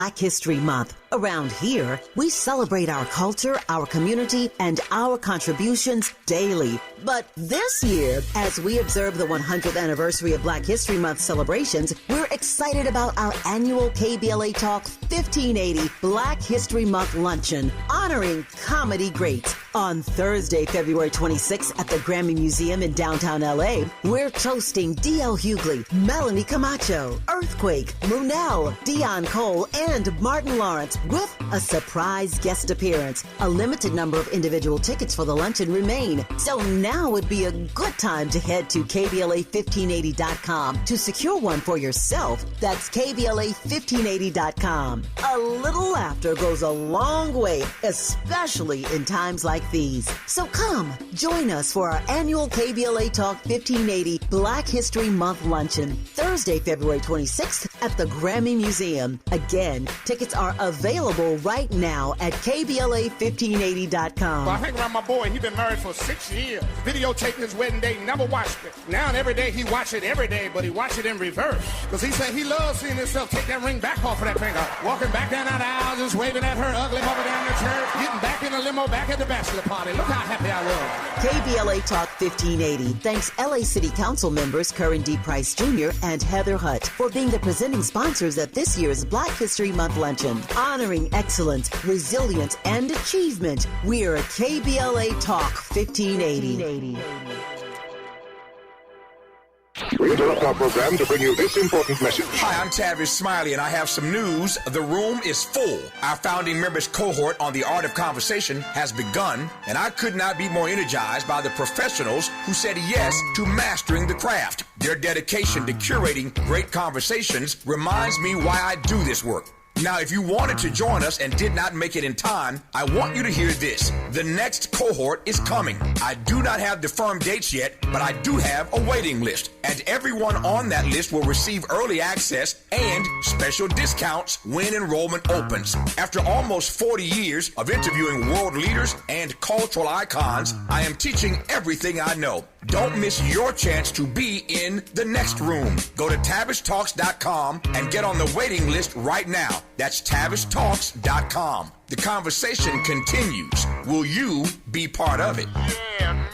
Black History Month. Around here, we celebrate our culture, our community, and our contributions daily. But this year, as we observe the 100th anniversary of Black History Month celebrations, we're excited about our annual KBLA Talk 1580 Black History Month Luncheon, honoring comedy greats. On Thursday, February 26th at the Grammy Museum in downtown LA, we're toasting D.L. Hughley, Melanie Camacho, Earthquake, Munell, Dion Cole, and Martin Lawrence with a surprise guest appearance. A limited number of individual tickets for the luncheon remain, so now would be a good time to head to KBLA1580.com to secure one for yourself. That's KBLA1580.com. A little laughter goes a long way, especially in times like these. So come, join us for our annual KBLA Talk 1580 Black History Month Luncheon, Thursday, February 26th at the Grammy Museum. Again, tickets are available right now at KBLA1580.com. Well, I hang around my boy. He's been married for 6 years. Videotaped his wedding day, never watched it. Now every day he watch it every day, but he watch it in reverse. Because he said he loves seeing himself take that ring back off of that finger. Walking back down that aisle, just waving at her ugly mother down the church. Getting back in the limo, back at the bachelor party. Look how happy I was. KBLA Talk 1580 thanks LA City Council members Curran D. Price Jr. and Heather Hutt for being the presenting sponsors at this year's Black History Month Luncheon. Honoring excellence, resilience, and achievement, we're KBLA Talk 1580. We interrupt our program to bring you this important message. Hi, I'm Tavish Smiley, and I have some news. The room is full. Our founding members cohort on the art of conversation has begun, and I could not be more energized by the professionals who said yes to mastering the craft. Their dedication to curating great conversations reminds me why I do this work. Now, if you wanted to join us and did not make it in time, I want you to hear this. The next cohort is coming. I do not have the firm dates yet, but I do have a waiting list. And everyone on that list will receive early access and special discounts when enrollment opens. After almost 40 years of interviewing world leaders and cultural icons, I am teaching everything I know. Don't miss your chance to be in the next room. Go to TavishTalks.com and get on the waiting list right now. That's TavishTalks.com. The conversation continues. Will you be part of it? Yeah, man.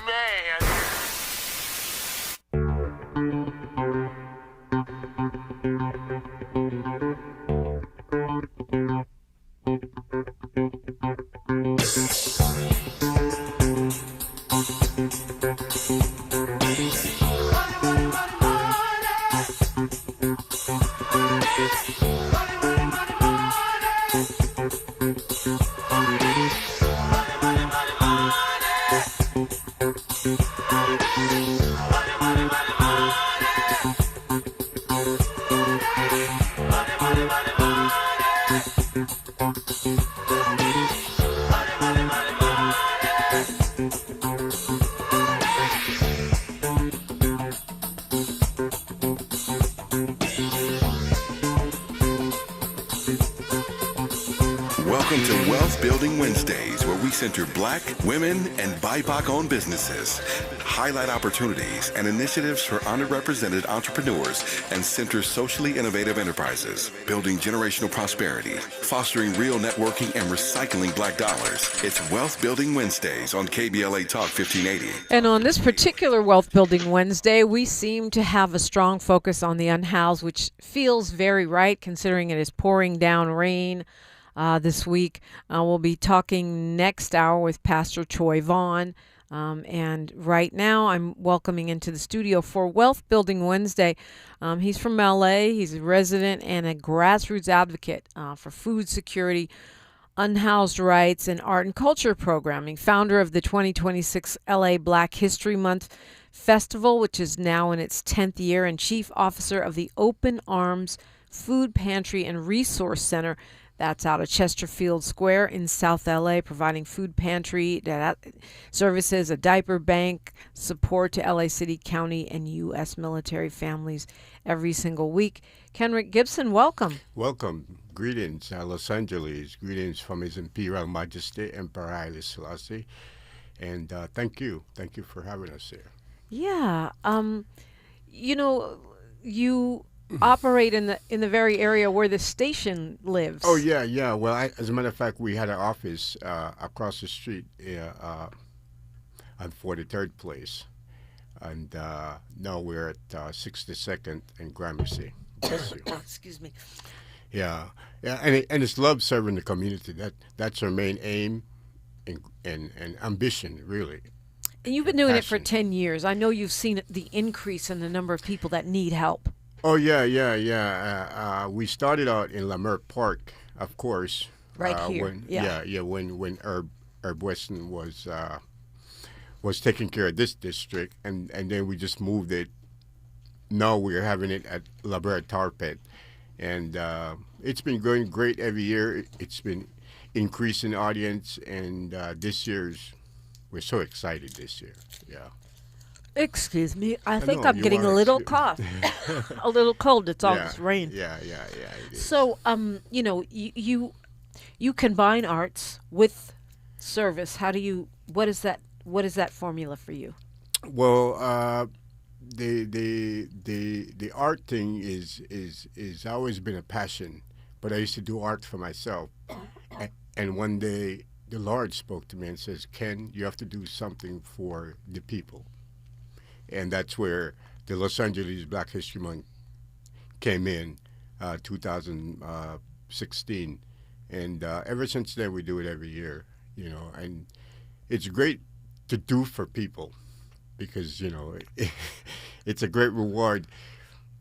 Welcome to Wealth Building Wednesdays, where we center Black, women, and BIPOC-owned businesses, highlight opportunities and initiatives for underrepresented entrepreneurs, and center socially innovative enterprises, building generational prosperity, fostering real networking, and recycling Black dollars. It's Wealth Building Wednesdays on KBLA Talk 1580. And on this particular Wealth Building Wednesday, we seem to have a strong focus on the unhoused, which feels very right considering it is pouring down rain this week. We'll be talking next hour with Pastor Troy Vaughn. And right now I'm welcoming into the studio for Wealth Building Wednesday. He's from LA. He's a resident and a grassroots advocate for food security, unhoused rights, and art and culture programming. Founder of the 2026 LA Black History Month Festival, which is now in its 10th year, and chief officer of the Open Arms Food Pantry and Resource Center. That's out of Chesterfield Square in South LA, providing food pantry services, a diaper bank, support to LA City, County, and U.S. military families every single week. Kenrick Gibson, welcome. Welcome. Greetings, Los Angeles. Greetings from His Imperial Majesty, Emperor Haile Selassie. And thank you. Thank you for having us here. Yeah. You operate in the very area where the station lives. Oh yeah. Well, as a matter of fact, we had an office across the street on 43rd Place, and now we're at 62nd and Gramercy. Excuse me. Yeah, and it's love serving the community. That's our main aim and ambition, really. And you've been doing it for Passion. 10 years. I know you've seen the increase in the number of people that need help. Oh yeah. We started out in Lamert Park, of course. Right here. When Herb Weston was taking care of this district, and then we just moved it. Now we're having it at Brea Tar Pit, and it's been going great every year. It's been increasing audience, and we're so excited this year. Yeah. Excuse me. I think know, I'm you getting a are. little cough. A little cold. It's all Yeah. this rain. Yeah. It is. So, you combine arts with service. What is that formula for you? Well, the art thing is always been a passion, but I used to do art for myself, and one day the Lord spoke to me and says, "Ken, you have to do something for the people," and that's where the Los Angeles Black History Month came in, 2016, and ever since then we do it every year, and it's great to do for people because it's a great reward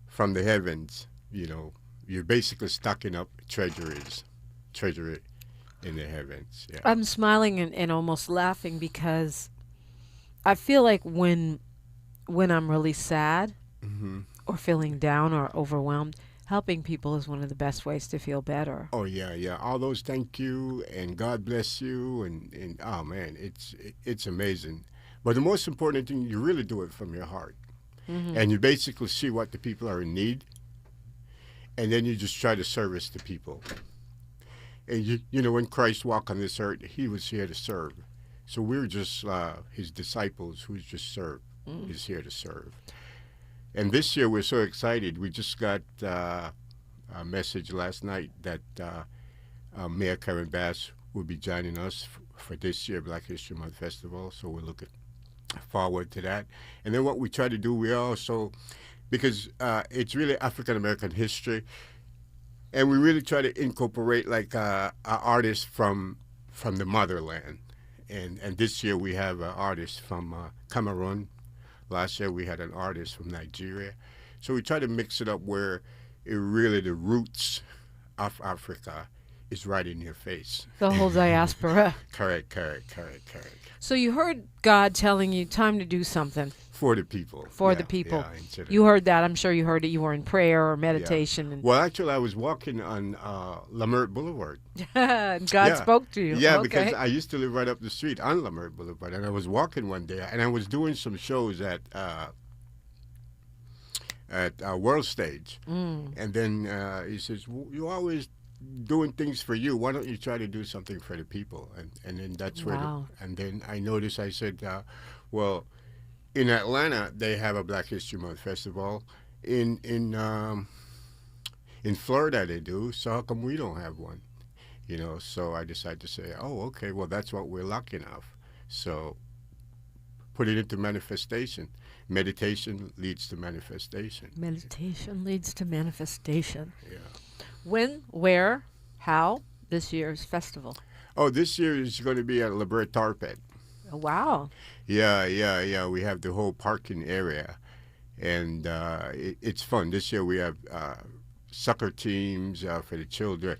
from the heavens. You're basically stocking up treasure in the heavens. Yeah. I'm smiling and almost laughing because I feel like when I'm really sad or feeling down or overwhelmed, helping people is one of the best ways to feel better. Oh yeah. All those thank you and God bless you and oh man, it's amazing. But the most important thing, you really do it from your heart, and you basically see what the people are in need, and then you just try to service the people. And when Christ walked on this earth, he was here to serve. So we're just his disciples who's just served. Is here to serve. And this year we're so excited. We just got a message last night that Mayor Karen Bass will be joining us for this year Black History Month Festival. So we're looking forward to that. And then what we try to do, we also, because it's really African American history, and we really try to incorporate like artists from the motherland. And this year we have an artist from Cameroon. Last year we had an artist from Nigeria. So we try to mix it up where really the roots of Africa is right in your face. The whole diaspora. Correct. So you heard God telling you time to do something For the people. for the people. Yeah, instead of- You heard that. I'm sure you heard it. You were in prayer or meditation. And Well, actually, I was walking on Lamert Boulevard. and God spoke to you. Yeah, Okay. because I used to live right up the street on Lamert Boulevard, and I was walking one day, and I was doing some shows at World Stage, and then he says, "You always doing things for you. Why don't you try to do something for the people?" And then that's where. Wow. And then I noticed. I said, "Well, in Atlanta they have a Black History Month festival. In Florida they do. So how come we don't have one?" So I decided to say, "Oh, okay. Well, that's what we're lacking of. So put it into manifestation. Meditation leads to manifestation." Meditation leads to manifestation. Yeah. When, where, how this year's festival? Oh, this year is going to be at Brea Tar Pit. Oh, wow. Yeah. We have the whole parking area, and it's fun. This year we have soccer teams for the children,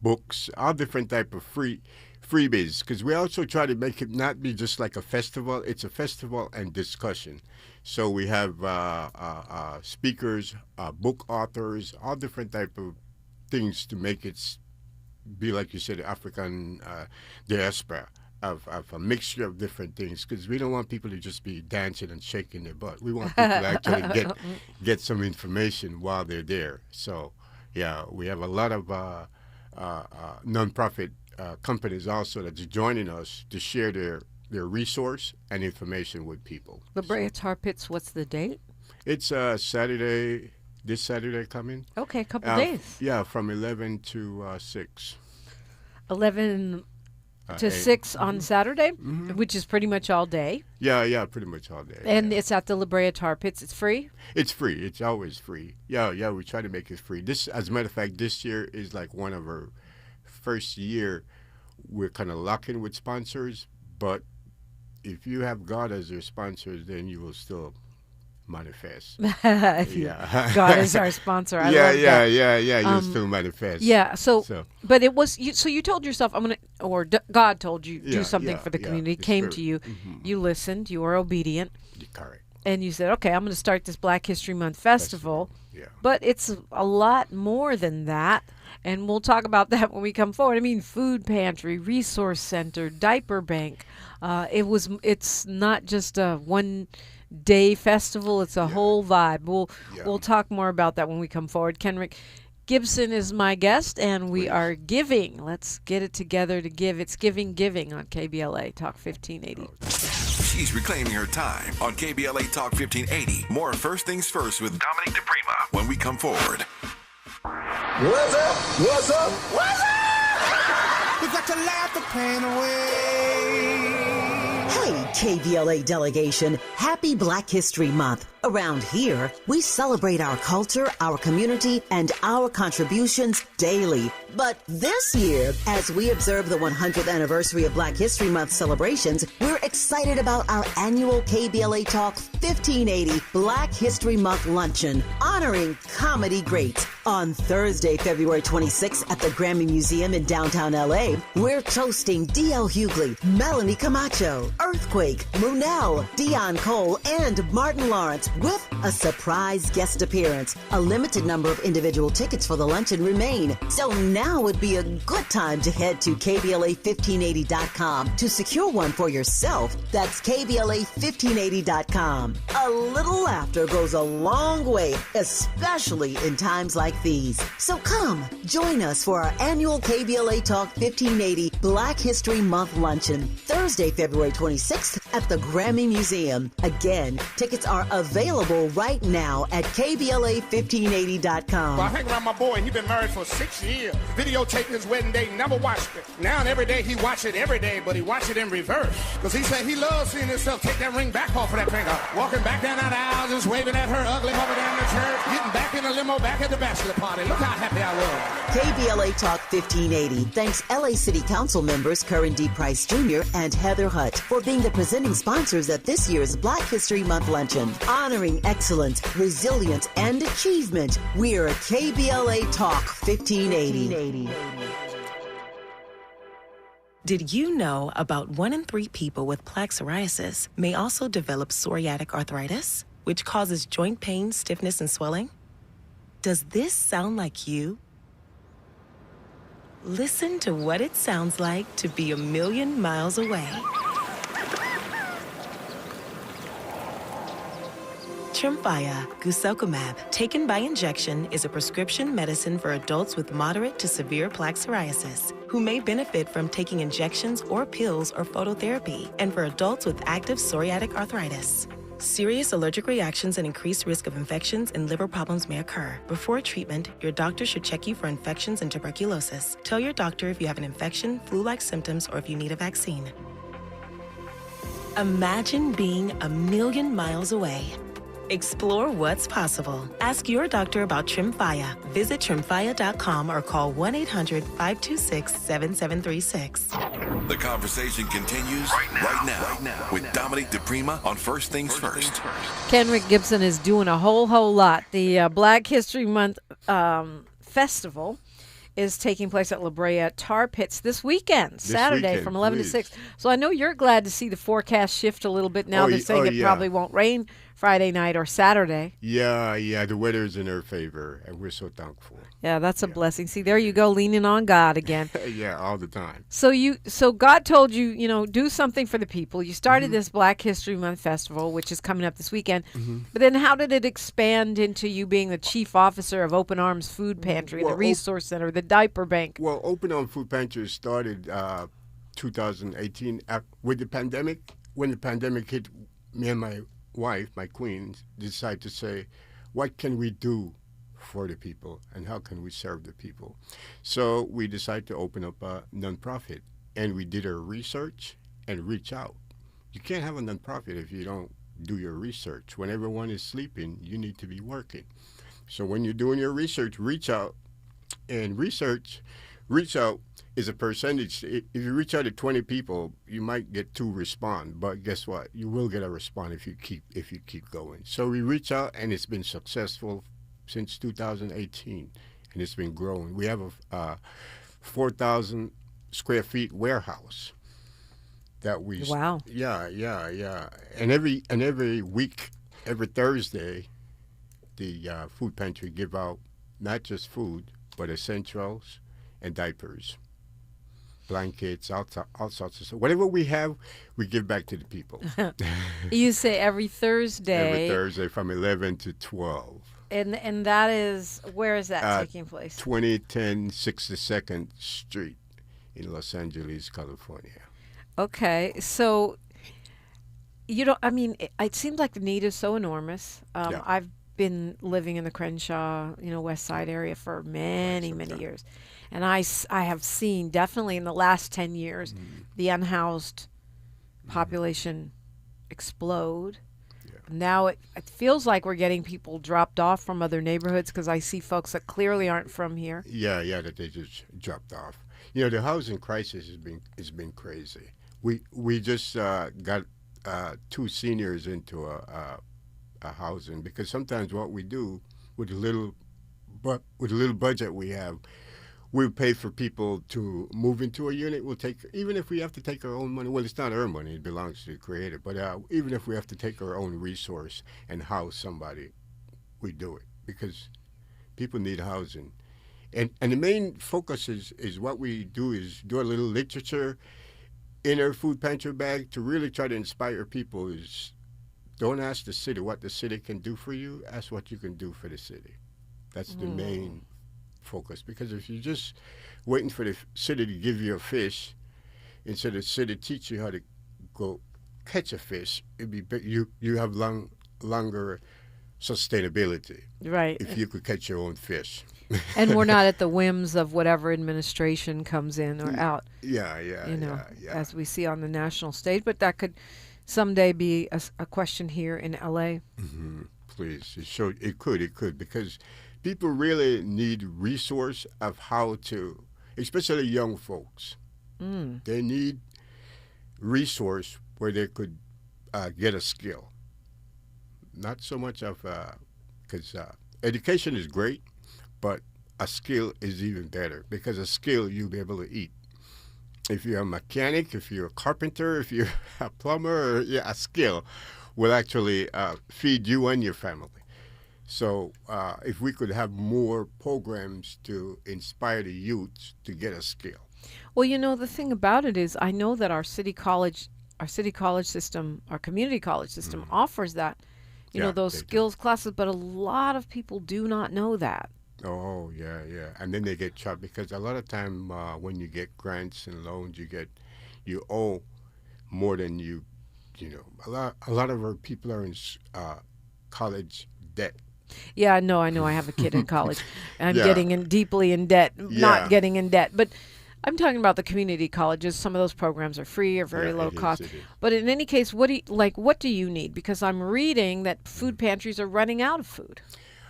books, all different type of freebies. Because we also try to make it not be just like a festival. It's a festival and discussion. So we have speakers, book authors, all different type of things to make it be, like you said, African diaspora of a mixture of different things. Because we don't want people to just be dancing and shaking their butt. We want people to actually get some information while they're there. So, yeah, we have a lot of nonprofit companies also that's joining us to share their resource and information with people. The Brea Tar Pits, what's the date? It's Saturday, this Saturday coming. Okay, a couple days. Yeah, from 11 to 6. 11 to 6 on Saturday, which is pretty much all day. Yeah, pretty much all day. And it's at the Brea Tar Pits. It's free? It's free. It's always free. Yeah, we try to make it free. This, as a matter of fact, this year is like one of our first year we're kind of locking with sponsors, but if you have God as your sponsors, then you will still manifest. God is our sponsor. I love that. Yeah. You'll still manifest. Yeah. So, but it was you. So you told yourself, "I'm gonna," or God told you, "Do something for the community." It came to you. You listened. You were obedient. Correct. And you said, "Okay, I'm going to start this Black History Month festival." Yeah. But it's a lot more than that, and we'll talk about that when we come forward. I mean, food pantry, resource center, diaper bank. It's not just a one-day festival. It's a whole vibe. We'll talk more about that when we come forward. Kenrick Gibson is my guest, and we are giving. Let's get it together to give. It's giving on KBLA Talk 1580. She's reclaiming her time on KBLA Talk 1580. More First Things First with Dominique DePrima when we come forward. What's up? What's up? What's up? You got to laugh the pain away. Hey, KBLA delegation, happy Black History Month. Around here, we celebrate our culture, our community, and our contributions daily. But this year, as we observe the 100th anniversary of Black History Month celebrations, we're excited about our annual KBLA Talk 1580 Black History Month Luncheon, honoring comedy greats. On Thursday, February 26th at the Grammy Museum in downtown LA, we're toasting D.L. Hughley, Melanie Camacho, Earthquake, Munell, Dion Cole, and Martin Lawrence with a surprise guest appearance. A limited number of individual tickets for the luncheon remain, so now would be a good time to head to KBLA1580.com to secure one for yourself. That's KBLA1580.com. A little laughter goes a long way, especially in times like these. So come, join us for our annual KBLA Talk 1580 Black History Month Luncheon, Thursday, February 26th at the Grammy Museum. Again, tickets are available right now at KBLA1580.com. Well, I hang around my boy. He been married for 6 years. Videotaping his wedding day, never watched it. Now and every day he watch it every day, but he watch it in reverse. Because he said he loves seeing himself take that ring back off of that finger. Walking back down that aisle, just waving at her ugly mother down the church. Getting back in the limo, back at the bachelor party. Look how happy I was. KBLA Talk 1580 thanks LA City Council members Curran D. Price Jr. and Heather Hutt for being the presenting sponsors at this year's Black History Month Luncheon. Honoring excellence, resilience, and achievement, we're KBLA Talk 1580. Did you know about 1 in 3 people with plaque psoriasis may also develop psoriatic arthritis, which causes joint pain, stiffness, and swelling? Does this sound like you? Listen to what it sounds like to be a million miles away. Tremfya guselkumab, taken by injection, is a prescription medicine for adults with moderate to severe plaque psoriasis who may benefit from taking injections or pills or phototherapy, and for adults with active psoriatic arthritis. Serious allergic reactions and increased risk of infections and liver problems may occur. Before treatment, your doctor should check you for infections and tuberculosis. Tell your doctor if you have an infection, flu-like symptoms, or if you need a vaccine. Imagine being a million miles away. Explore what's possible. Ask your doctor about Tremfya. Visit Tremfya.com or call 1-800-526-7736. The conversation continues right now with Dominique DePrima on First Things First. Kenrick Gibson is doing a whole lot. The Black History Month festival is taking place at Brea Tar Pits this weekend, Saturday from 11 to 6. So I know you're glad to see the forecast shift a little bit now. They're saying it probably won't rain Friday night or Saturday. Yeah, the weather's in our favor, and we're so thankful. Yeah, that's a blessing. See, there you go, leaning on God again. Yeah, all the time. So God told you, do something for the people. You started this Black History Month festival, which is coming up this weekend. But then how did it expand into you being the chief officer of Open Arms Food Pantry, the Resource Center, the Diaper Bank? Well, Open Arms Food Pantry started 2018 with the pandemic. When the pandemic hit, me and my wife, my queen, decided to say, what can we do for the people and how can we serve the people? So we decided to open up a nonprofit, and we did our research and reach out. You can't have a nonprofit if you don't do your research. When everyone is sleeping, you need to be working. So when you're doing your research, reach out. And reach out is a percentage. If you reach out to 20 people, you might get 2 respond, but guess what? You will get a response if you keep going. So we reach out, and it's been successful since 2018, and it's been growing. We have a 4,000 square feet warehouse that we. Wow. Yeah. And every week, every Thursday, the food pantry give out not just food, but essentials and diapers, blankets, all sorts of stuff. Whatever we have, we give back to the people. You say every Thursday. Every Thursday from 11 to 12. And that is, where is that taking place? 2010 62nd Street in Los Angeles, California. Okay, so, it seems like the need is so enormous. Yeah. I've been living in the Crenshaw, West Side area for many years. And I have seen, definitely in the last 10 years, the unhoused population explode. Yeah. Now it feels like we're getting people dropped off from other neighborhoods, because I see folks that clearly aren't from here. Yeah, that they just dropped off. The housing crisis has been crazy. We just got 2 seniors into a housing, because sometimes what we do with the little budget we have, we'll pay for people to move into a unit. We'll take, even if we have to take our own money. Well, it's not our money; it belongs to the creator. But even if we have to take our own resource and house somebody, we do it, because people need housing. And the main focus is what we do is do a little literature in our food pantry bag to really try to inspire people. Is don't ask the city what the city can do for you. Ask what you can do for the city. That's the main focus. Because if you're just waiting for the city to give you a fish, instead of the city teach you how to go catch a fish, you have longer sustainability. Right. If you could catch your own fish. And we're not at the whims of whatever administration comes in or out. Yeah. As we see on the national stage. But that could someday be a question here in LA. Mm-hmm. Please, it could, because people really need resource of how to, especially young folks. They need resource where they could get a skill. Not so much of, because education is great, but a skill is even better, because a skill you'll be able to eat. If you're a mechanic, if you're a carpenter, if you're a plumber, a skill will actually feed you and your family. So if we could have more programs to inspire the youth to get a skill. Well, the thing about it is, I know that our city college system, our community college system offers that, those skills classes, but a lot of people do not know that. Oh, yeah. And then they get chopped, because a lot of time when you get grants and loans, you owe more than a lot of our people are in college debt. Yeah, I know. I have a kid in college. I'm getting deeply in debt, not getting in debt. But I'm talking about the community colleges. Some of those programs are free or very low cost. But in any case, what do you need? Because I'm reading that food pantries are running out of food.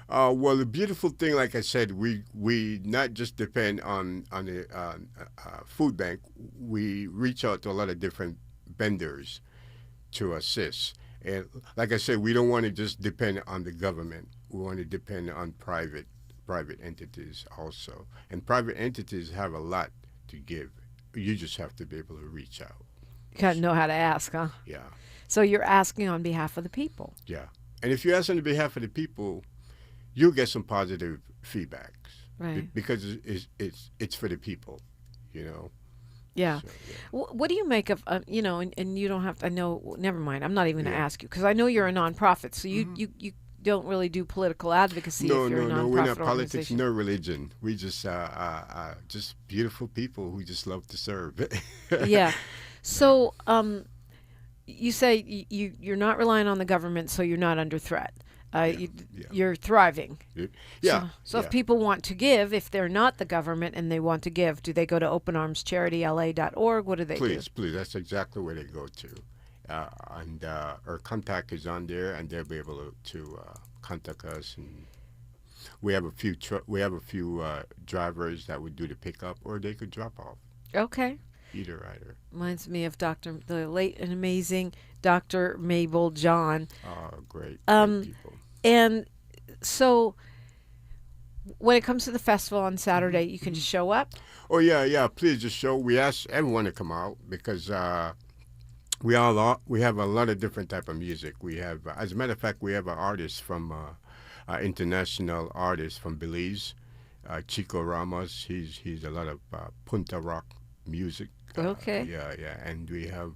Well, the beautiful thing, like I said, we not just depend on the food bank. We reach out to a lot of different vendors to assist. And like I said, we don't want to just depend on the government. We want to depend on private entities also. And private entities have a lot to give. You just have to be able to reach out. You got to know how to ask, huh? Yeah. So you're asking on behalf of the people. Yeah. And if you ask on behalf of the people, you'll get some positive feedbacks. Right. Because it's for the people, Yeah. So, yeah. What do you make of, and you don't have to, I know, never mind, I'm not even going to ask you, because I know you're a nonprofit, so you don't really do political advocacy if you're a nonprofit No, we're not politics organization. nor religion. We just beautiful people who just love to serve. Yeah. So you say you're not relying on the government, so you're not under threat. Yeah. You're thriving. Yeah. So if people want to give, if they're not the government and they want to give, do they go to openarmscharityla.org? What do they do? Please. That's exactly where they go to. And our contact is on there, and they'll be able to contact us. And we have a few drivers that would do the pickup, or they could drop off. Okay. Either. Reminds me of the late and amazing Dr. Mabel John. Oh, great people. And so when it comes to the festival on Saturday, you can just show up? Oh, yeah. Please just show. We ask everyone to come out because we have a lot of different type of music. We have, as a matter of fact, we have an artist from international artist from Belize, Chico Ramos. He's a lot of Punta Rock music. Okay. Yeah. And we have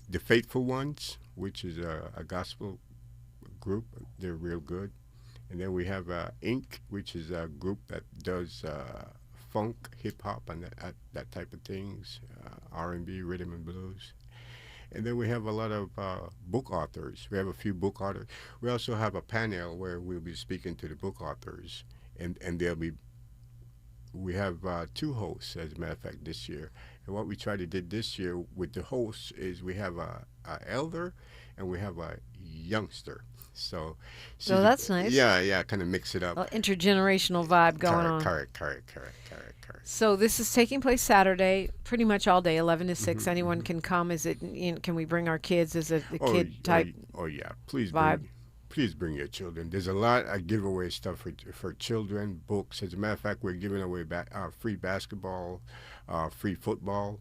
the Faithful Ones, which is a gospel group. They're real good. And then we have Inc., which is a group that does funk, hip hop, and that type of things, R&B, rhythm and blues. And then we have a lot of book authors. We have a few book authors. We also have a panel where we'll be speaking to the book authors, and we have 2 hosts, as a matter of fact, this year. And what we try to do this year with the hosts is we have a elder and we have a youngster. So that's nice. Yeah, kind of mix it up. Intergenerational vibe going on. Correct. So this is taking place Saturday, pretty much all day, 11 to 6. Anyone can come. Can we bring our kids? Is it the kid type? Oh yeah, please vibe. Please bring your children. There's a lot of giveaway stuff for children, books. As a matter of fact, we're giving away free basketball, free football.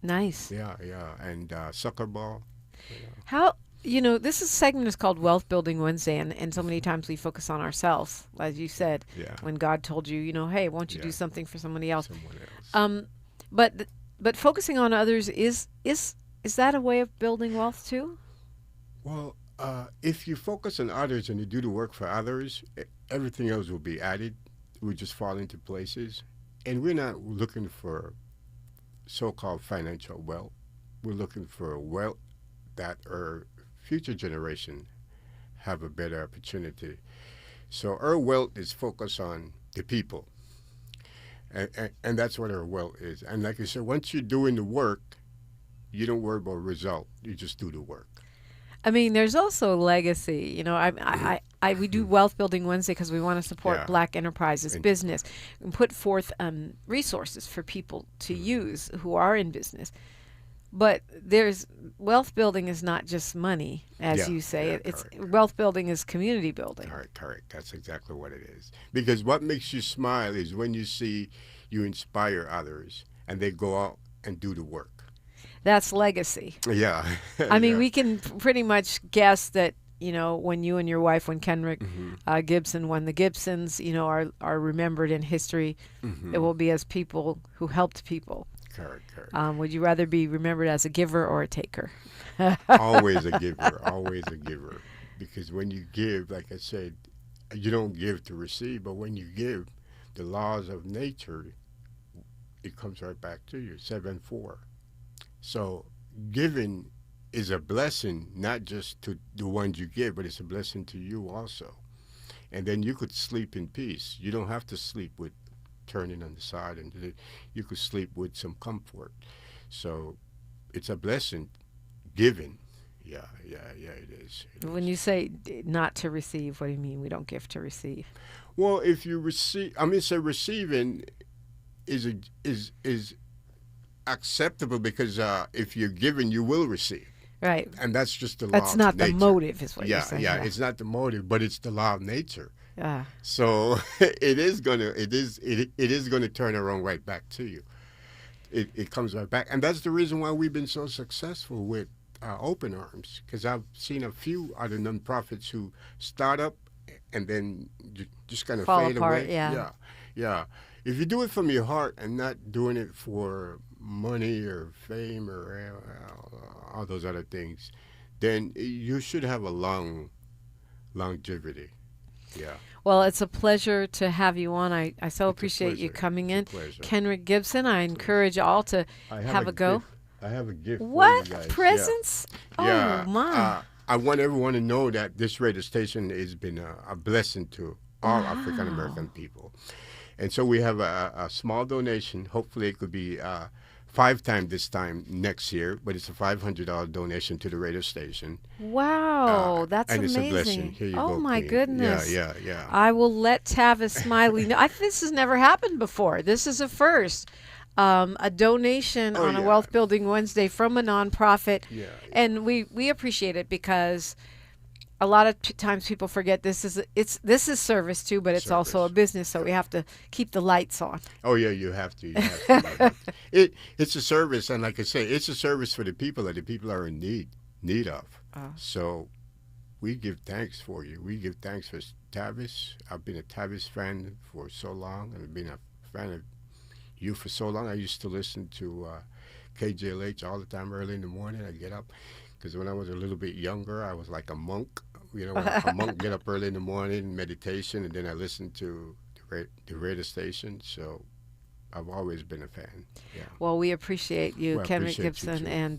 Nice. Yeah, and soccer ball. Yeah. How, this segment is called Wealth Building Wednesday, and so many times we focus on ourselves, as you said, when God told you, hey, won't you do something for somebody else? But focusing on others, is that a way of building wealth too? Well, if you focus on others and you do the work for others, everything else will be added. We just fall into places. And we're not looking for so-called financial wealth. We're looking for wealth that our future generation have a better opportunity. So our wealth is focused on the people. And that's what our wealth is. And like I said, once you're doing the work, you don't worry about result. You just do the work. I mean, there's also legacy. We do Wealth Building Wednesday because we want to support Black enterprises, business, and put forth resources for people to use who are in business. But wealth building is not just money, as you say. It's wealth building is community building. Correct. That's exactly what it is. Because what makes you smile is when you see you inspire others and they go out and do the work. That's legacy. Yeah. I mean, we can pretty much guess that, when you and your wife, when Kenrick Gibson, when the Gibsons, are remembered in history, it will be as people who helped people. Correct. Would you rather be remembered as a giver or a taker? Always a giver. Because when you give, like I said, you don't give to receive, but when you give, the laws of nature, it comes right back to you, 7-4. So giving is a blessing, not just to the ones you give, but it's a blessing to you also. And then you could sleep in peace. You don't have to sleep with turning on the side, and you could sleep with some comfort. So it's a blessing, giving. Yeah, it is. When you say not to receive, what do you mean? We don't give to receive. Well, if you receive, receiving is acceptable because if you're giving, you will receive. Right. And that's just the law. That's not the motive, is what you're saying. Yeah, it's not the motive, but it's the law of nature. Yeah. So it is gonna turn around right back to you. It comes right back, and that's the reason why we've been so successful with Open Arms, because I've seen a few other nonprofits who start up and then just kind of fade apart, away. Yeah. If you do it from your heart and not doing it for money or fame or all those other things, then you should have a longevity. Yeah. Well, it's a pleasure to have you on. I so appreciate you coming in. Kenrick Gibson, I encourage all to have a go. I have a gift What? for you guys. Presents? Yeah. Oh, my. I want everyone to know that this radio station has been a blessing to all African American people. And so we have a small donation. Hopefully it could be 5 times this time next year, but it's a $500 donation to the radio station. Wow, that's and amazing. It's a blessing. Here you go, my Queen. goodness. Yeah. I will let Tavis Smiley know. This has never happened before. This is a first. A donation on a Wealth Building Wednesday from a nonprofit. Yeah. And we appreciate it because a lot of times people forget this is service too, but it's also a business, so we have to keep the lights on. Oh yeah, you have to. It's a service, and like I say, it's a service for the people that the people are in need of. So we give thanks for you. We give thanks for Tavis. I've been a Tavis fan for so long, and I've been a fan of you for so long. I used to listen to KBLA all the time early in the morning. I get up because when I was a little bit younger, I was like a monk. A monk get up early in the morning, meditation, and then I listened to the radio station. So I've always been a fan. Yeah. Well, we appreciate you, Kenrick Gibson, and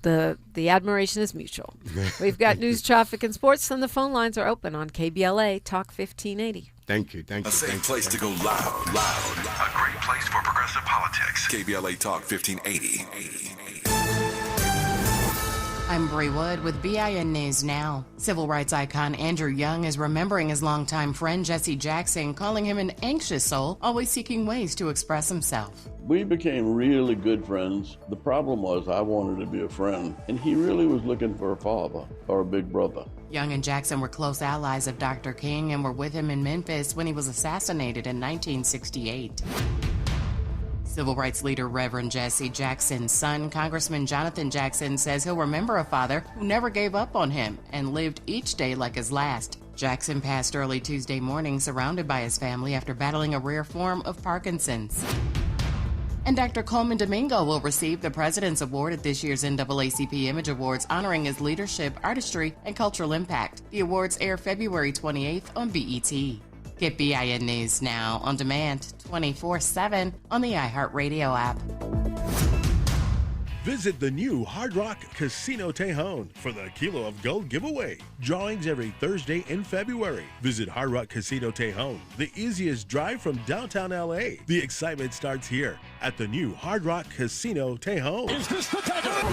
the admiration is mutual. We've got news, traffic, and sports, and the phone lines are open on KBLA Talk 1580. Thank you. A safe place to go loud. A great place for progressive politics. KBLA Talk 1580. I'm Brea Wood with BIN News Now. Civil rights icon Andrew Young is remembering his longtime friend Jesse Jackson, calling him an anxious soul, always seeking ways to express himself. We became really good friends. The problem was I wanted to be a friend, and he really was looking for a father or a big brother. Young and Jackson were close allies of Dr. King and were with him in Memphis when he was assassinated in 1968. Civil rights leader Reverend Jesse Jackson's son, Congressman Jonathan Jackson, says he'll remember a father who never gave up on him and lived each day like his last. Jackson passed early Tuesday morning surrounded by his family after battling a rare form of Parkinson's. And Dr. Coleman Domingo will receive the President's Award at this year's NAACP Image Awards, honoring his leadership, artistry, and cultural impact. The awards air February 28th on BET. Get BIN News Now on demand 24/7 on the iHeartRadio app. Visit the new Hard Rock Casino Tejon for the Kilo of Gold giveaway. Drawings every Thursday in February. Visit Hard Rock Casino Tejon, the easiest drive from downtown LA. The excitement starts here at the new Hard Rock Casino Tejon.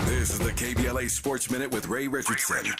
This is the KBLA Sports Minute with Ray Richardson.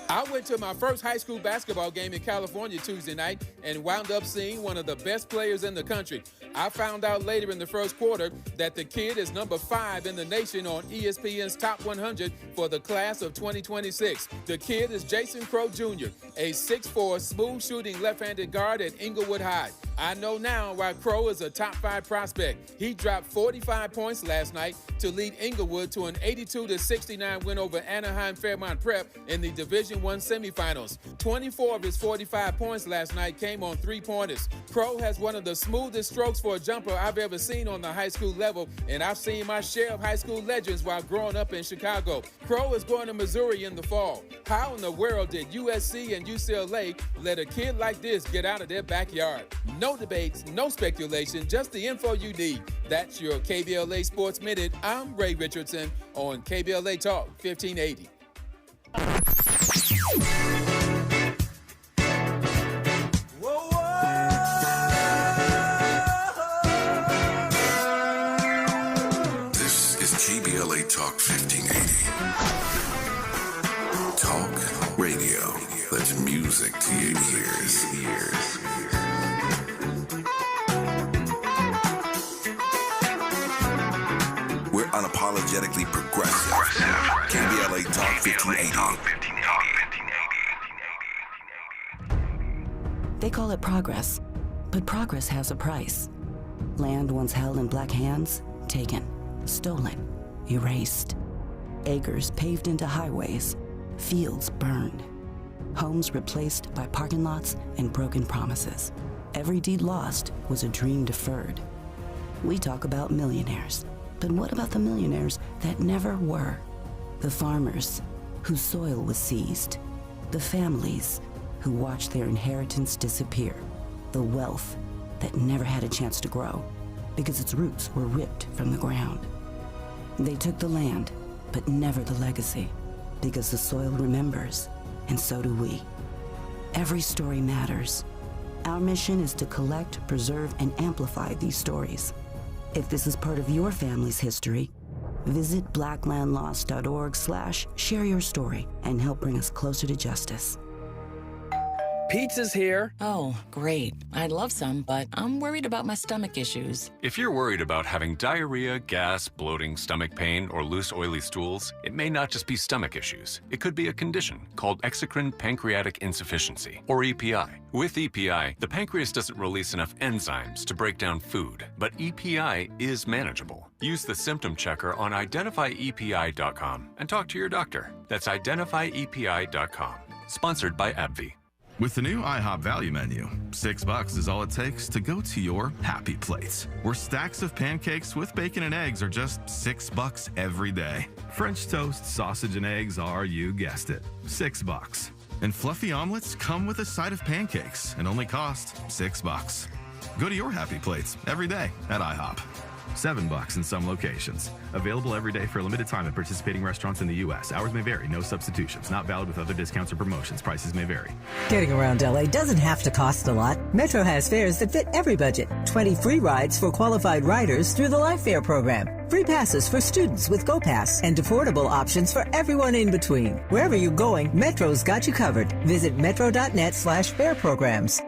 I went to my first high school basketball game in California Tuesday night and wound up seeing one of the best players in the country. I found out later in the first quarter that the kid is number 5 in the nation on ESPN's Top 100 for the class of 2026. The kid is Jason Crow Jr., a 6'4", smooth-shooting left-handed guard at Inglewood High. I know now why Crow is a top 5 prospect. He dropped 45 points last night to lead Inglewood to an 82-69 win over Anaheim Fairmont Prep in the Division I semifinals. 24 of his 45 points last night came on 3-pointers. Crow has one of the smoothest strokes for a jumper I've ever seen on the high school level, and I've seen my share of high school legends while growing up in Chicago. Crow is going to Missouri in the fall. How in the world did USC and UCLA let a kid like this get out of their backyard? No debates, no speculation, just the info you need. That's your KBLA Sports Minute. I'm Ray Richardson on KBLA Talk 1580. This is KBLA Talk 1580. Talk radio. That's music to your ears. We're unapologetically progressive. KBLA Talk 1580. They call it progress, but progress has a price. Land once held in black hands, taken, stolen, erased. Acres paved into highways, fields burned. Homes replaced by parking lots and broken promises. Every deed lost was a dream deferred. We talk about millionaires, but what about the millionaires that never were? The farmers whose soil was seized. The families who watched their inheritance disappear. The wealth that never had a chance to grow. because its roots were ripped from the ground. They took the land, but never the legacy, because the soil remembers, and so do we. Every story matters. Our mission is to collect, preserve, and amplify these stories. If this is part of your family's history, visit blacklandlost.org/share your story and help bring us closer to justice. Pizza's here. Oh, great. I'd love some, but I'm worried about my stomach issues. If you're worried about having diarrhea, gas, bloating, stomach pain, or loose, oily stools, it may not just be stomach issues. It could be a condition called exocrine pancreatic insufficiency, or EPI. With EPI, the pancreas doesn't release enough enzymes to break down food, but EPI is manageable. Use the symptom checker on identifyepi.com and talk to your doctor. That's identifyepi.com. Sponsored by AbbVie. With the new IHOP value menu, $6 is all it takes to go to your happy place, where stacks of pancakes with bacon and eggs are just $6 every day. French toast, sausage, and eggs are, you guessed it, $6. And fluffy omelets come with a side of pancakes and only cost $6. Go to your happy plates every day at IHOP. $7 in some locations. Available every day for a limited time at participating restaurants in the U.S. Hours may vary. No substitutions. Not valid with other discounts or promotions. Prices may vary. Getting around LA doesn't have to cost a lot. Metro has fares that fit every budget. 20 free rides for qualified riders through the Life Fare program. Free passes for students with GoPass. And affordable options for everyone in between. Wherever you're going, Metro's got you covered. Visit metro.net/fare programs.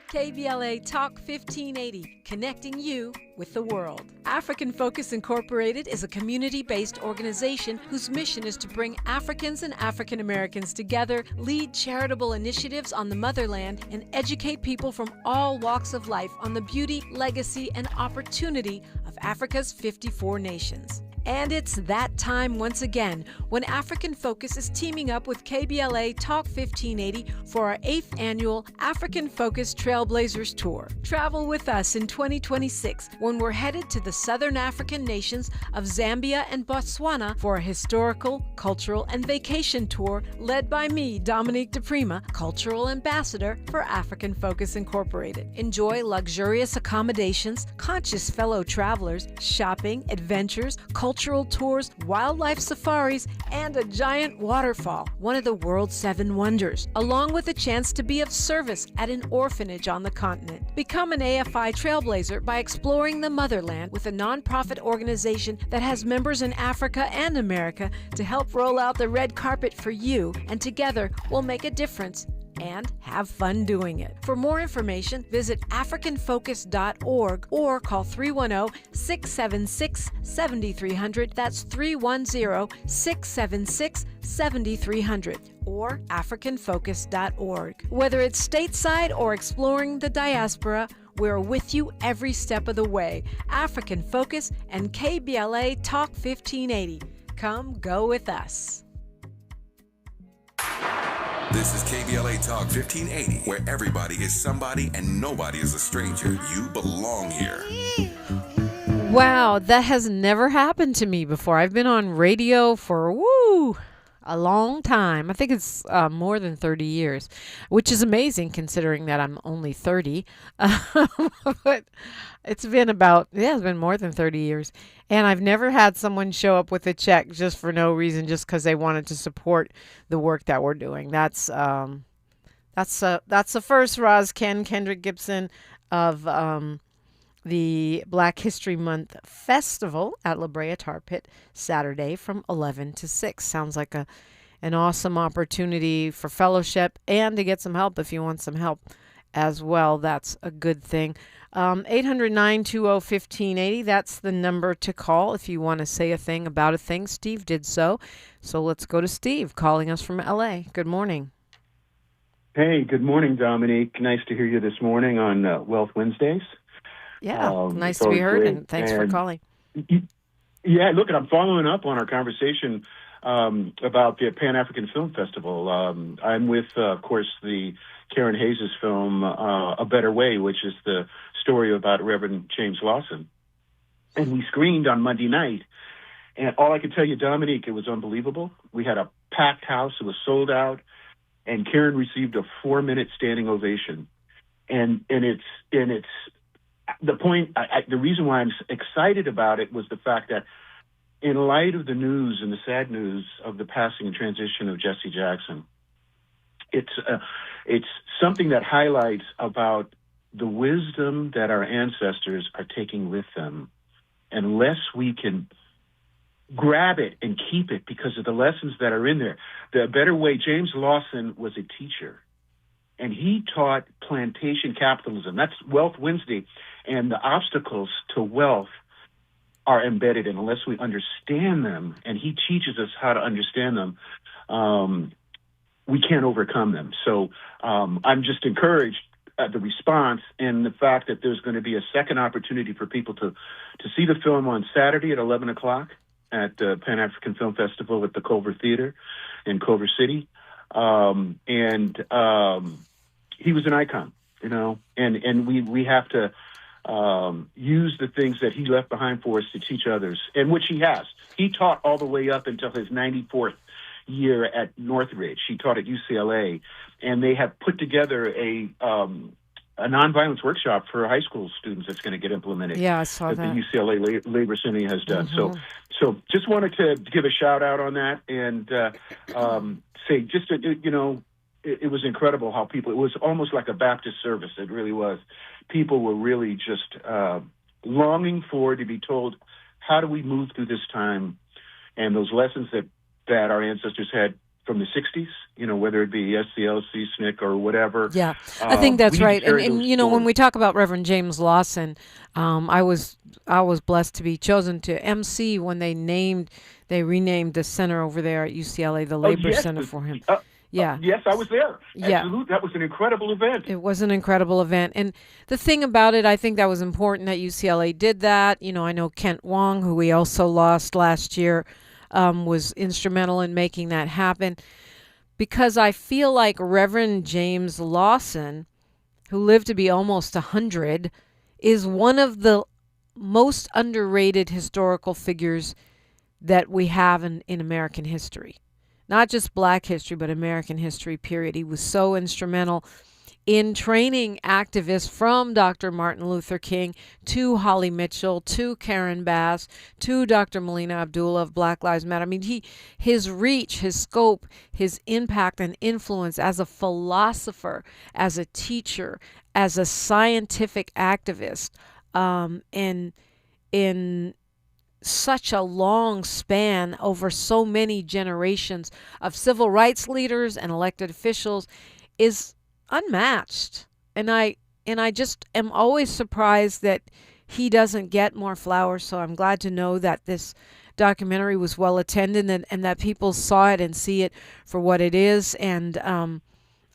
KBLA Talk 1580, connecting you with the world. African Focus Incorporated is a community-based organization whose mission is to bring Africans and African Americans together, lead charitable initiatives on the motherland, and educate people from all walks of life on the beauty, legacy, and opportunity of Africa's 54 nations. And it's that time once again when African Focus is teaming up with KBLA Talk 1580 for our 8th annual African Focus Trailblazers Tour. Travel with us in 2026 when we're headed to the southern African nations of Zambia and Botswana for a historical, cultural, and vacation tour led by me, Dominique DePrima, Cultural Ambassador for African Focus Incorporated. Enjoy luxurious accommodations, conscious fellow travelers, shopping, adventures, cultural tours, wildlife safaris, and a giant waterfall, one of the world's 7 wonders, along with a chance to be of service at an orphanage on the continent. Become an AFI trailblazer by exploring the motherland with a nonprofit organization that has members in Africa and America to help roll out the red carpet for you, and together we'll make a difference and have fun doing it. For more information, visit africanfocus.org or call 310-676-7300. That's 310-676-7300 or africanfocus.org. Whether it's stateside or exploring the diaspora, we're with you every step of the way. African Focus and KBLA Talk 1580. Come go with us. This is KBLA Talk 1580, where everybody is somebody and nobody is a stranger. You belong here. Wow, that has never happened to me before. I've been on radio for, a long time. I think it's more than 30 years, which is amazing considering that I'm only 30. But it's been it's been more than 30 years. And I've never had someone show up with a check just for no reason, just because they wanted to support the work that we're doing. That's a first, Roz Kenrick Gibson of the Black History Month Festival at Brea Tar Pit Saturday from 11 to 6. Sounds like an awesome opportunity for fellowship and to get some help if you want some help as well. That's a good thing. 800-920-1580. That's the number to call if you want to say a thing about a thing. Steve did so. So let's go to Steve calling us from LA. Good morning. Hey, good morning, Dominique. Nice to hear you this morning on Wealth Wednesdays. Yeah, nice to be heard, and thanks for calling. Yeah, look, I'm following up on our conversation about the Pan-African Film Festival. I'm with, of course, the Karen Hayes' film, A Better Way, which is the story about Reverend James Lawson. And we screened on Monday night. And all I can tell you, Dominique, it was unbelievable. We had a packed house. It was sold out. And Karen received a 4-minute standing ovation. And it's the reason why I'm excited about it was the fact that in light of the news and the sad news of the passing and transition of Jesse Jackson, it's something that highlights about the wisdom that our ancestors are taking with them. Unless we can grab it and keep it because of the lessons that are in there. The better way, James Lawson was a teacher, and he taught plantation capitalism. That's Wealth Wednesday, and the obstacles to wealth are embedded in. Unless we understand them, and he teaches us how to understand them, we can't overcome them. So I'm just encouraged at the response and the fact that there's going to be a second opportunity for people to see the film on Saturday at 11 o'clock at the Pan-African Film Festival at the Culver Theater in Culver City. He was an icon, and we have to use the things that he left behind for us to teach others, and which he has. He taught all the way up until his 94th year at Northridge. He taught at UCLA, and they have put together a nonviolence workshop for high school students that's going to get implemented. Yeah, I saw that. The UCLA Labor Center has done. So just wanted to give a shout out on that and say just it was incredible how people. It was almost like a Baptist service. It really was. People were really just longing to be told, how do we move through this time, and those lessons that our ancestors had from the 60s, whether it be SCLC, SNCC, or whatever. Yeah, I think that's right. And when we talk about Reverend James Lawson, I was blessed to be chosen to MC when they renamed the center over there at UCLA, the Labor Center for him. Yes, I was there. Yeah. Absolutely. That was an incredible event. It was an incredible event. And the thing about it, I think that was important that UCLA did that. I know Kent Wong, who we also lost last year, was instrumental in making that happen, because I feel like Reverend James Lawson, who lived to be almost 100, is one of the most underrated historical figures that we have in American history. Not just Black history, but American history, period. He was so instrumental in training activists from Dr. Martin Luther King to Holly Mitchell to Karen Bass to Dr. Melina Abdullah of Black Lives Matter. I mean, his reach, his scope, his impact and influence as a philosopher, as a teacher, as a scientific activist, in such a long span over so many generations of civil rights leaders and elected officials is unmatched. And I just am always surprised that he doesn't get more flowers. So I'm glad to know that this documentary was well attended and that people saw it and see it for what it is. And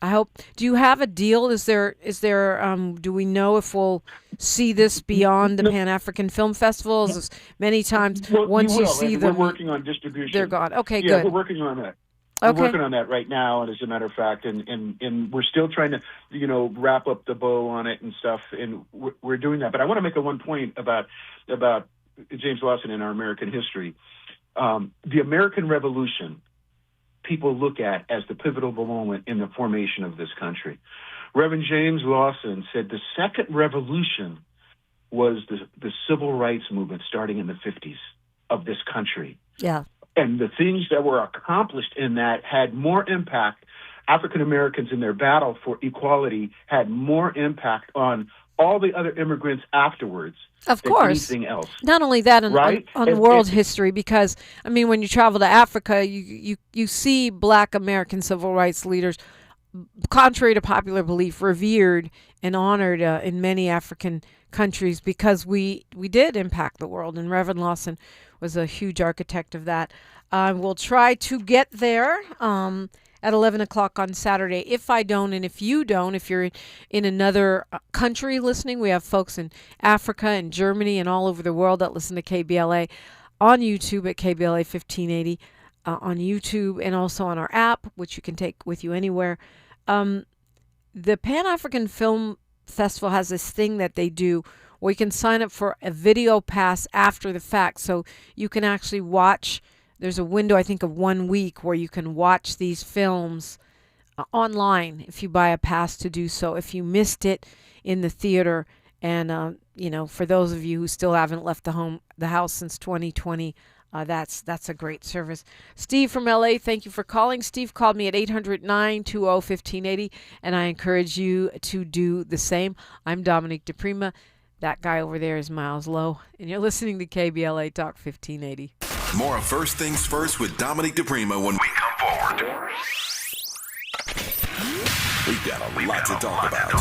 I hope. Do you have a deal? Is there? Do we know if we'll see this beyond the Pan-African Film Festivals? As many times, once you see them, we're working on distribution. They're gone. Okay, yeah, good. We're working on that. Okay. We're working on that right now, and as a matter of fact, and we're still trying to, wrap up the bow on it and stuff, and we're doing that. But I want to make one point about James Lawson in our American history. The American Revolution, people look at as the pivotal moment in the formation of this country. Reverend James Lawson said the second revolution was the civil rights movement starting in the 50s of this country. Yeah. And the things that were accomplished in that had more impact. African Americans in their battle for equality had more impact on all the other immigrants afterwards. Of course. Than anything else. Not only that, right? on world history, because, I mean, when you travel to Africa, you see Black American civil rights leaders, contrary to popular belief, revered and honored in many African countries because we did impact the world. And Reverend Lawson was a huge architect of that. We'll try to get there at 11 o'clock on Saturday. If I don't, and if you don't, if you're in another country listening, we have folks in Africa and Germany and all over the world that listen to KBLA on YouTube at KBLA 1580 on YouTube, and also on our app, which you can take with you anywhere. The Pan-African Film Festival has this thing that they do where you can sign up for a video pass after the fact, so you can actually watch. There's a window, I think, of 1 week where you can watch these films online if you buy a pass to do so. If you missed it in the theater, and for those of you who still haven't left the house since 2020, that's a great service. Steve from LA, thank you for calling. Steve called me at 800-920-1580, and I encourage you to do the same. I'm Dominique DePrima. That guy over there is Miles Lowe, and you're listening to KBLA Talk 1580. More of First Things First with Dominique DePrima when we come forward. We've got a lot to talk about.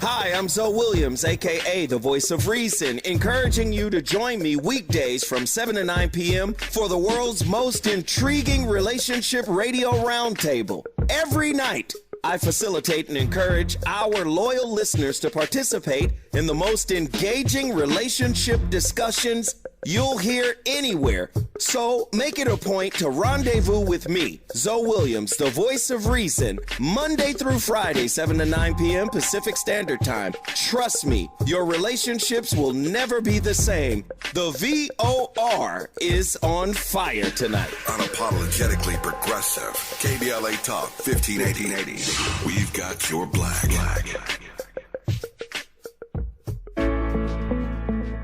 Hi, I'm Zoe Williams, a.k.a. the Voice of Reason, encouraging you to join me weekdays from 7 to 9 p.m. for the world's most intriguing relationship radio roundtable. Every night, I facilitate and encourage our loyal listeners to participate in the most engaging relationship discussions you'll hear anywhere. So make it a point to rendezvous with me, Zoe Williams, the Voice of Reason, Monday through Friday, 7 to 9 p.m. Pacific Standard Time. Trust me, your relationships will never be the same. The VOR is on fire tonight. Unapologetically progressive. KBLA Talk 1580. We've got your black.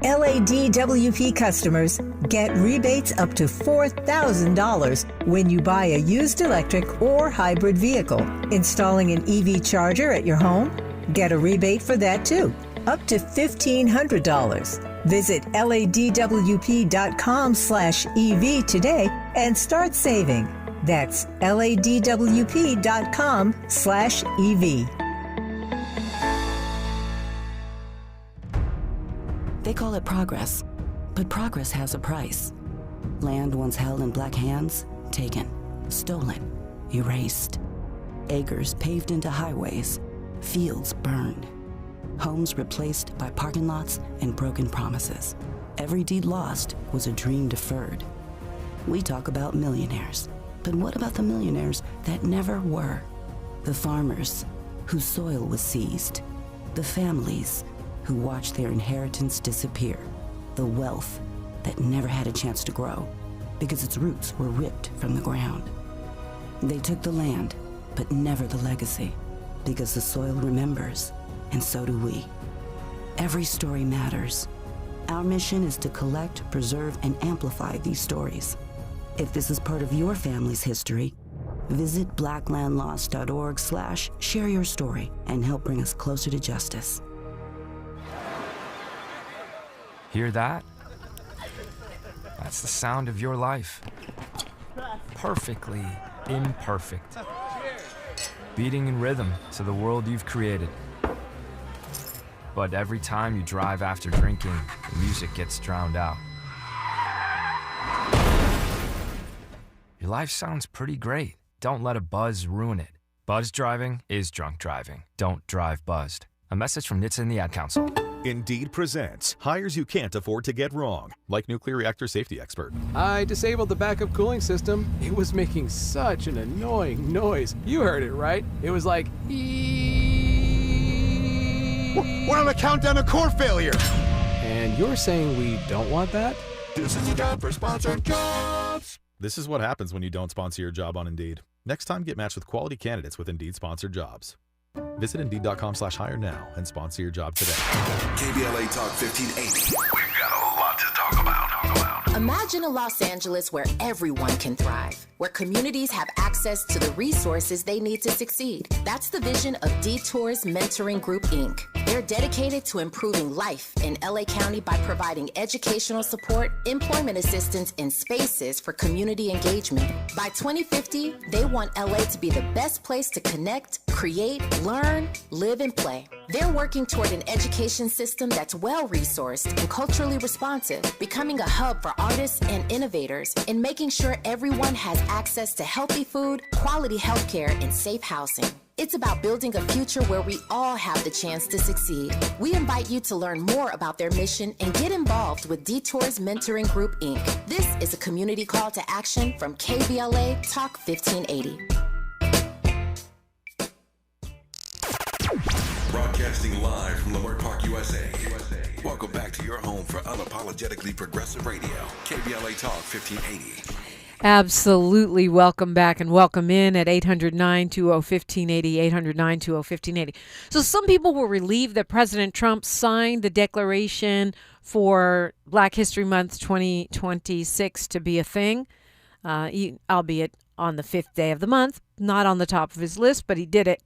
LADWP customers get rebates up to $4,000 when you buy a used electric or hybrid vehicle. Installing an EV charger at your home? Get a rebate for that too, up to $1,500. Visit ladwp.com/EV today and start saving. That's ladwp.com/EV. They call it progress, but progress has a price. Land once held in black hands, taken, stolen, erased. Acres paved into highways, fields burned. Homes replaced by parking lots and broken promises. Every deed lost was a dream deferred. We talk about millionaires, but what about the millionaires that never were? The farmers whose soil was seized. The families who watched their inheritance disappear. The wealth that never had a chance to grow because its roots were ripped from the ground. They took the land, but never the legacy, because the soil remembers, and so do we. Every story matters. Our mission is to collect, preserve, and amplify these stories. If this is part of your family's history, visit blacklandlost.org/share your story and help bring us closer to justice. Hear that? That's the sound of your life. Perfectly imperfect. Beating in rhythm to the world you've created. But every time you drive after drinking, the music gets drowned out. Your life sounds pretty great. Don't let a buzz ruin it. Buzz driving is drunk driving. Don't drive buzzed. A message from NHTSA and the Ad Council. Indeed presents hires you can't afford to get wrong, like nuclear reactor safety expert. I disabled the backup cooling system. It was making such an annoying noise. You heard it, right? It was like, We're on the countdown to core failure. And you're saying we don't want that? This is the job for sponsored jobs. This is what happens when you don't sponsor your job on Indeed. Next time, get matched with quality candidates with Indeed sponsored jobs. Visit Indeed.com/hire now and sponsor your job today. KBLA Talk 1580. We've got a lot to talk about. Imagine a Los Angeles where everyone can thrive, where communities have access to the resources they need to succeed. That's the vision of Detours Mentoring Group, Inc. They're dedicated to improving life in LA County by providing educational support, employment assistance, and spaces for community engagement. By 2050, they want LA to be the best place to connect, create, learn, live, and play. They're working toward an education system that's well-resourced and culturally responsive, becoming a hub for artists and innovators, and making sure everyone has access to healthy food, quality healthcare, and safe housing. It's about building a future where we all have the chance to succeed. We invite you to learn more about their mission and get involved with Detours Mentoring Group, Inc. This is a community call to action from KBLA Talk 1580. Broadcasting live from Leimert Park, USA. Welcome back to your home for unapologetically progressive radio. KBLA Talk 1580. Absolutely. Welcome back and welcome in at 800-920-1580, 800-920-1580. So some people were relieved that President Trump signed the declaration for Black History Month 2026 to be a thing, albeit on the 5th day of the month, not on the top of his list, but he did it.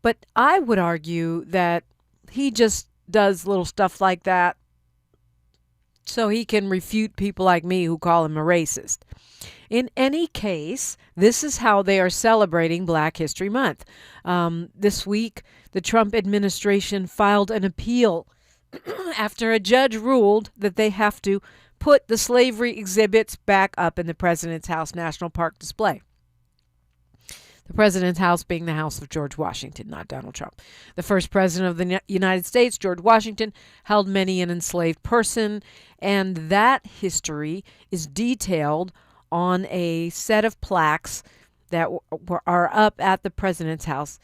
But I would argue that he just does little stuff like that so he can refute people like me who call him a racist. In any case, this is how they are celebrating Black History Month. This week, the Trump administration filed an appeal after a judge ruled that they have to put the slavery exhibits back up in the President's House National Park display. The President's house being the house of George Washington, not Donald Trump. The first president of the United States, George Washington, held many an enslaved person, and that history is detailed on a set of plaques that are up at the President's House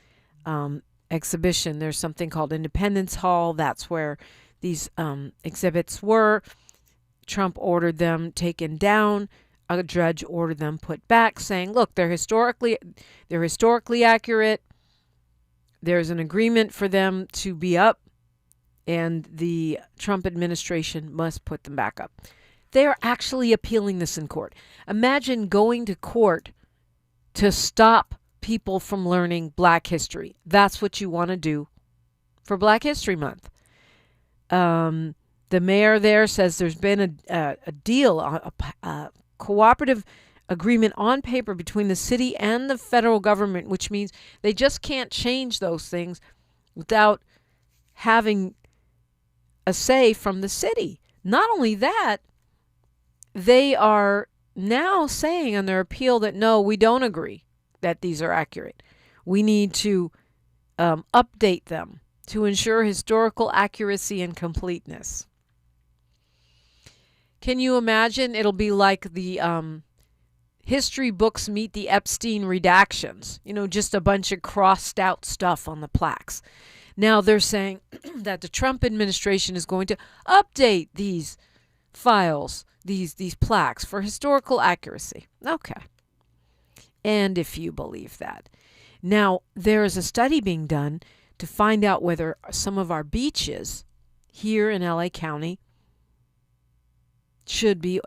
exhibition. There's something called Independence Hall. That's where these exhibits were. Trump ordered them taken down. A judge ordered them put back, saying, look, they're historically accurate. There's an agreement for them to be up, and the Trump administration must put them back up. They are actually appealing this in court. Imagine going to court to stop people from learning Black history. That's what you want to do for Black History Month. The mayor there says there's been a deal, a cooperative agreement on paper between the city and the federal government, which means they just can't change those things without having a say from the city. Not only that, they are now saying on their appeal that, no, we don't agree that these are accurate. We need to update them to ensure historical accuracy and completeness. Can you imagine? It'll be like the history books meet the Epstein redactions, just a bunch of crossed out stuff on the plaques. Now they're saying that the Trump administration is going to update these files, these plaques for historical accuracy. Okay. And if you believe that. Now, there is a study being done to find out whether some of our beaches here in LA County should be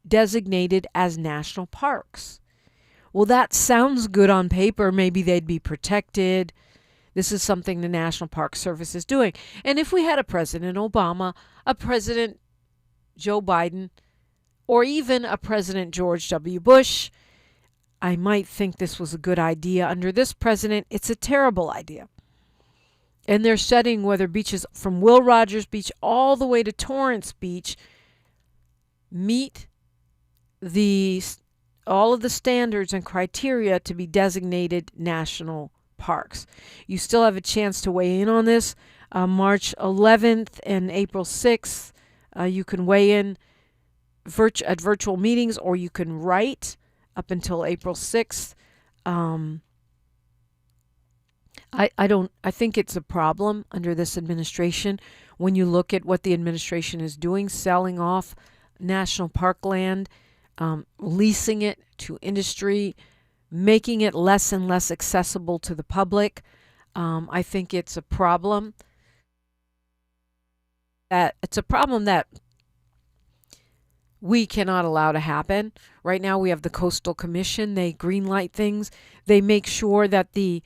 designated as national parks. Well, that sounds good on paper. Maybe they'd be protected. This is something the National Park Service is doing. And if we had a President Obama, a President Joe Biden, or even a President George W. Bush, I might think this was a good idea. Under this president, it's a terrible idea. And they're studying whether beaches from Will Rogers Beach all the way to Torrance Beach meet all of the standards and criteria to be designated national parks. You still have a chance to weigh in on this. March 11th and April 6th, you can weigh in at virtual meetings, or you can write up until April 6th. I think it's a problem under this administration when you look at what the administration is doing, selling off national park land, leasing it to industry, making it less and less accessible to the public. I think it's a problem. It's a problem that we cannot allow to happen. Right now we have the Coastal Commission. They greenlight things. They make sure that the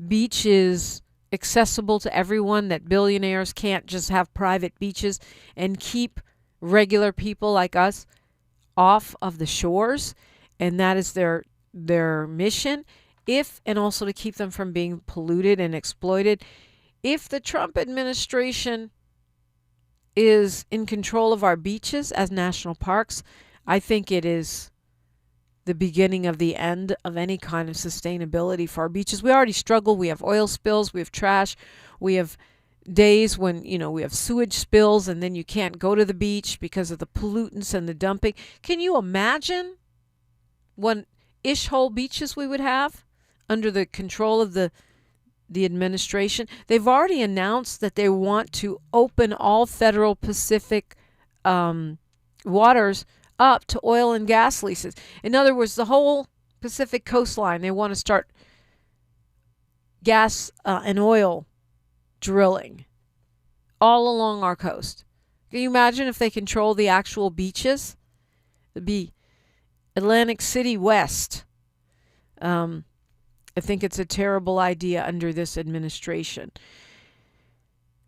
beach is accessible to everyone, that billionaires can't just have private beaches, and keep regular people like us off of the shores. And that is their mission, and also to keep them from being polluted and exploited. If the Trump administration is in control of our beaches as national parks, I think it is the beginning of the end of any kind of sustainability for our beaches. We already struggle. We have oil spills. We have trash. We have days when, we have sewage spills, and then you can't go to the beach because of the pollutants and the dumping. Can you imagine what ish-hole beaches we would have under the control of the administration? They've already announced that they want to open all federal Pacific waters up to oil and gas leases. In other words, the whole Pacific coastline, they want to start gas and oil drilling all along our coast. Can you imagine if they control the actual beaches? It'd be Atlantic City West. I think it's a terrible idea under this administration.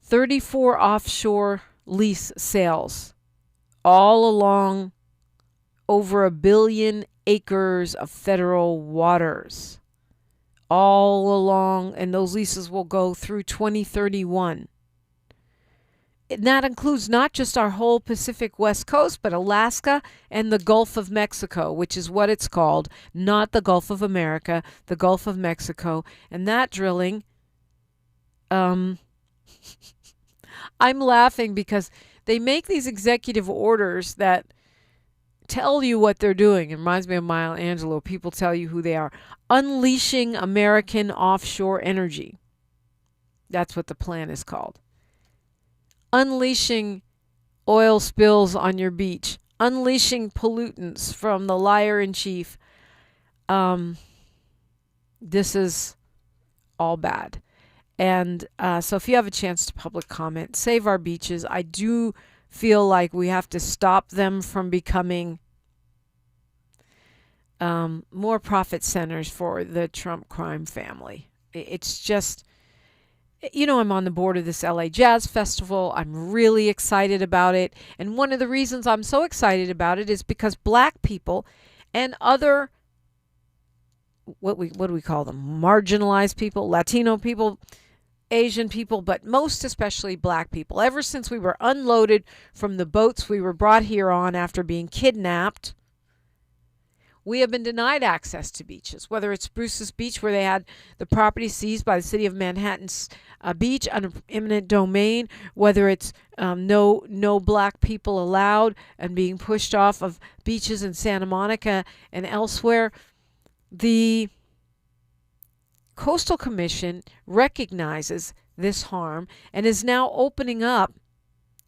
34 offshore lease sales all along over 1 billion acres of federal waters. All along, and those leases will go through 2031. And that includes not just our whole Pacific West Coast, but Alaska and the Gulf of Mexico, which is what it's called, not the Gulf of America, the Gulf of Mexico. And that drilling, I'm laughing because they make these executive orders that tell you what they're doing. It reminds me of Maya Angelou. People tell you who they are. Unleashing American offshore energy. That's what the plan is called. Unleashing oil spills on your beach. Unleashing pollutants from the liar-in-chief. This is all bad. And so if you have a chance to public comment, save our beaches. I do feel like we have to stop them from becoming more profit centers for the Trump crime family. It's just, I'm on the board of this LA Jazz Festival. I'm really excited about it. And one of the reasons I'm so excited about it is because black people and other, what do we call them? Marginalized people, Latino people, Asian people, but most especially black people. Ever since we were unloaded from the boats we were brought here on after being kidnapped, we have been denied access to beaches, whether it's Bruce's Beach, where they had the property seized by the city of Manhattan's beach under eminent domain, whether it's no black people allowed and being pushed off of beaches in Santa Monica and elsewhere. The Coastal Commission recognizes this harm and is now opening up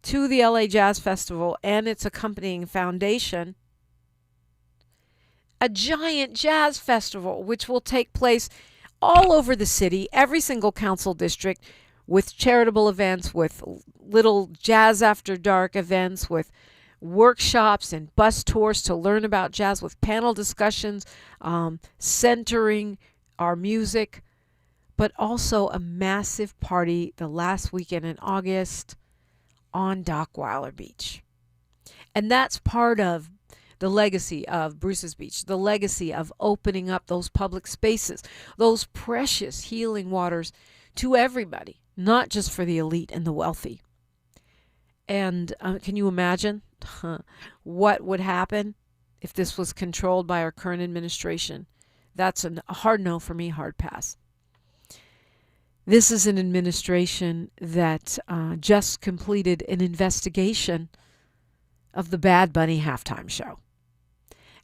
to the LA Jazz Festival and its accompanying foundation a giant jazz festival, which will take place all over the city, every single council district, with charitable events, with little jazz after dark events, with workshops and bus tours to learn about jazz, with panel discussions centering our music, but also a massive party the last weekend in August on Dockweiler Beach. And that's part of the legacy of Bruce's Beach, the legacy of opening up those public spaces, those precious healing waters to everybody, not just for the elite and the wealthy. And can you imagine what would happen if this was controlled by our current administration? That's a hard no for me, hard pass. This is an administration that just completed an investigation of the Bad Bunny halftime show.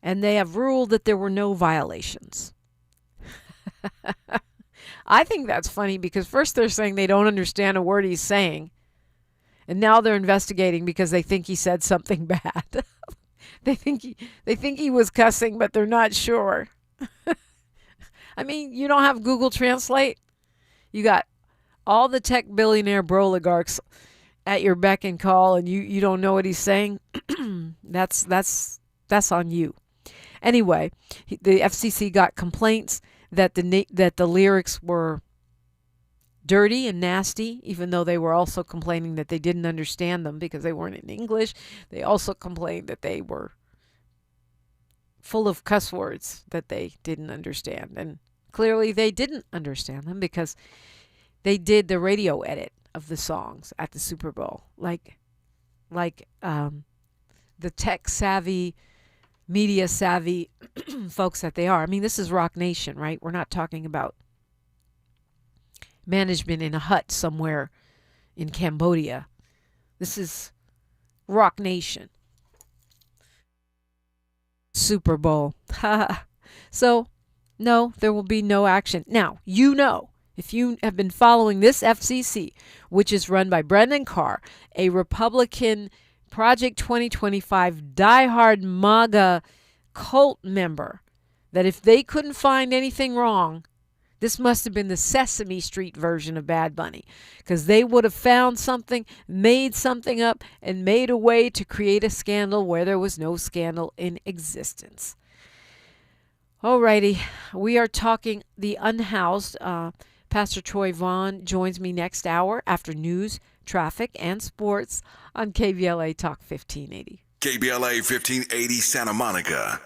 And they have ruled that there were no violations. I think that's funny because first they're saying they don't understand a word he's saying. And now they're investigating because they think he said something bad. They think he was cussing, but they're not sure. I mean, you don't have Google Translate. You got all the tech billionaire broligarchs at your beck and call, and you don't know what he's saying. That's on you. Anyway, the FCC got complaints that the lyrics were dirty and nasty, even though they were also complaining that they didn't understand them because they weren't in English. They also complained that they were full of cuss words that they didn't understand. And clearly they didn't understand them because they did the radio edit of the songs at the Super Bowl. Like the tech-savvy, media-savvy folks that they are. I mean, this is Rock Nation, right? We're not talking about management in a hut somewhere in Cambodia. This is Rock Nation. Super Bowl. So, no, there will be no action. Now, if you have been following this FCC, which is run by Brendan Carr, a Republican Project 2025 diehard MAGA cult member that if they couldn't find anything wrong, this must have been the Sesame Street version of Bad Bunny, because they would have found something, made something up, and made a way to create a scandal where there was no scandal in existence. Alrighty, we are talking the unhoused. Pastor Troy Vaughn joins me next hour after news, traffic, and sports on KBLA Talk 1580. KBLA 1580 Santa Monica.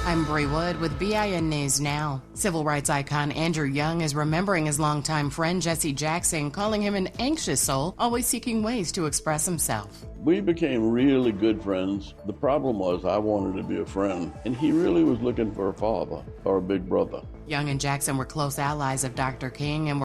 I'm Brea Wood with BIN News Now. Civil rights icon Andrew Young is remembering his longtime friend Jesse Jackson, calling him an anxious soul, always seeking ways to express himself. We became really good friends. The problem was I wanted to be a friend, and he really was looking for a father or a big brother. Young and Jackson were close allies of Dr. King and were